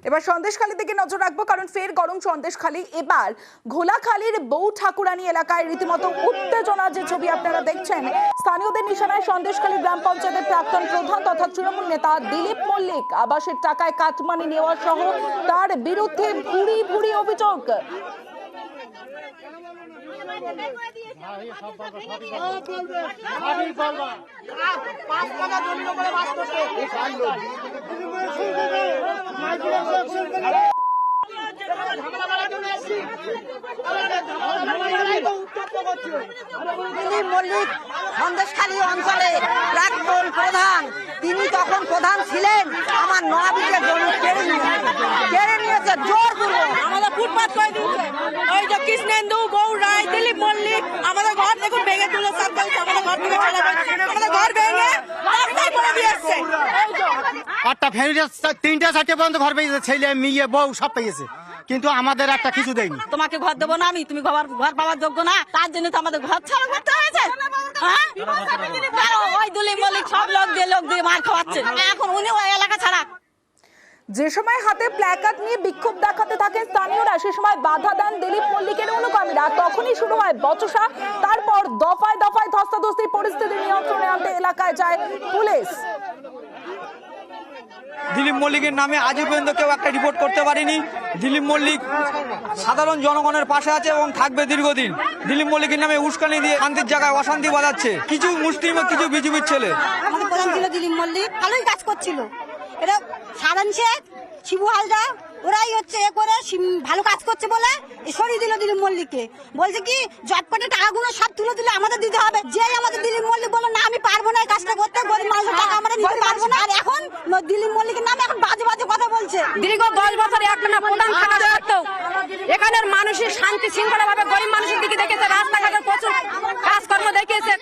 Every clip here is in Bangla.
এবার সন্দেশখালী দিকে নজর রাখবো, কারণ ফের গরম সন্দেশখালী। এবার ঘোলাখালীর বউ ঠাকুরানী এলাকায় রীতিমতো উত্তেজনার যে ছবি আপনারা দেখছেন। স্থানীয়দের নিশানায় সন্দেশখালী গ্রাম পঞ্চায়েতের প্রাক্তন প্রধান তথা তৃণমূল নেতা দিলীপ মল্লিক। আবাসের টাকায় কাটমানি নেওয়া সহ তার বিরুদ্ধে ভুরি ভুরি অভিযোগ। দিলীপ মল্লিক সন্দেশখালী অঞ্চলে প্রাক্তন প্রধান, তিনি তখন প্রধান ছিলেন। আমার 9 বিঘে জমি কেড়ে নিয়েছে জোর করবো। আমাদের ফুটপাত করে দিয়েছে। ওই যে কৃষ্ণেন্দু, গৌর রায়, দিলীপ মল্লিক আমাদের ঘর দেখুন ভেঙে তুলে সব করেছে। আমাদের ঘর থেকে ফেলে দিয়েছে, আমাদের ঘর ভেঙে রাস্তায় করে দিয়ে এসছে। আটটা ফ্যামিলি 3টা 4টে পর্যন্ত ঘর পেয়েছে, ছেলে মেয়ে বউ সব পেয়েছে, কিন্তু আমাদের একটা কিছু দেয়নি। তোমাকে ঘর দেবো না আমি, তুমি ঘর পাওয়ার যোগ্য না, তার জন্য তো আমাদের ঘর ছাড়া করতে হয়েছে। ওই দিলীপ মল্লিক সব লোক দিয়ে মার খাওয়াচ্ছে। এখন উনি ওই এলাকা ছাড়া। যে সময় হাতে প্ল্যাকার্ড নিয়ে বিক্ষোভ দেখাতে থাকেন স্থানীয়রা, সে সময় বাধা দেন দিলীপ মল্লিকের অনুগামীরা। তখনই শুরু হয় বচসা। তারপর দফায় দফায় ধস্তাধস্তি পরিস্থিতি নিয়ন্ত্রণে আনতে এলাকায় যায় পুলিশ। দিলীপ মল্লিকের নামে আজও পর্যন্ত কেউ একটা রিপোর্ট করতে পারেনি। দিলীপ মল্লিক সাধারণ জনগণের পাশে আছে এবং থাকবে দীর্ঘদিন। দিলীপ মল্লিকের নামে উস্কানি দিয়ে শান্তির জায়গায় অশান্তি বাজাচ্ছে কিছু মুসলিম ও কিছু বিজেপির ছেলে। আমাদের প্রধান ছিল দিলীপ মল্লিক, ভালোই কাজ করছিল। এটা সাধারণ শেখ, শিবু হালদার, ওরাই হচ্ছে এ করে ভালো কাজ করছে বলে সরিয়ে দিল দিলীপ মল্লিককে। বলছে কি জটপটে টাকাগুলো সব তুলে দিলে আমাদের দিতে হবে। যেই আমাদের দিলীপ মল্লিক বললো না আমি পারবো না এই কাজটা করতে, গরিব মানুষের টাকা আমরা দিতে পারবো না। আর এখন দিলীপ মল্লিকের নামে এখন বাজে বাজে কথা বলছে। দীর্ঘ 10 বছর একটা প্রধান থাকা সত্ত্বেও এখানের মানুষের শান্তি শৃঙ্খলা ভাবে গরিব মানুষের দিকে দেখেছে, রাস্তাঘাটে প্রচুর কাজকর্ম দেখিয়েছে।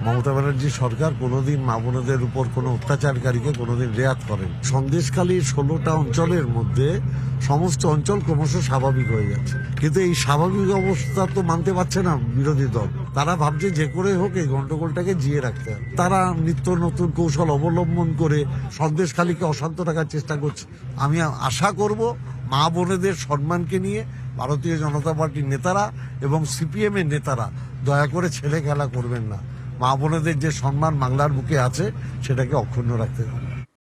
মমতা ব্যানার্জি সরকার কোনোদিন মা বোনদের উপর কোনো অত্যাচারকারীকে কোনোদিন রেয়াত করেন। সন্দেশখালীর 16টা অঞ্চলের মধ্যে সমস্ত অঞ্চল ক্রমশ স্বাভাবিক হয়ে যাচ্ছে, কিন্তু এই স্বাভাবিক অবস্থা তো মানতে পারছে না বিরোধী দল। তারা ভাবছে যে করে হোক এই গন্ডগোলটাকে জিয়ে রাখতে হবে। তারা নিত্য নতুন কৌশল অবলম্বন করে সন্দেশখালীকে অশান্ত রাখার চেষ্টা করছে। আমি আশা করব মা বোনেদের সম্মানকে নিয়ে ভারতীয় জনতা পার্টির নেতারা এবং সিপিএম এর নেতারা দয়া করে ছেলে খেলা করবেন না। মা বোনেদের যে সম্মান বাংলার বুকে আছে সেটাকে অক্ষুণ্ণ রাখতে হবে।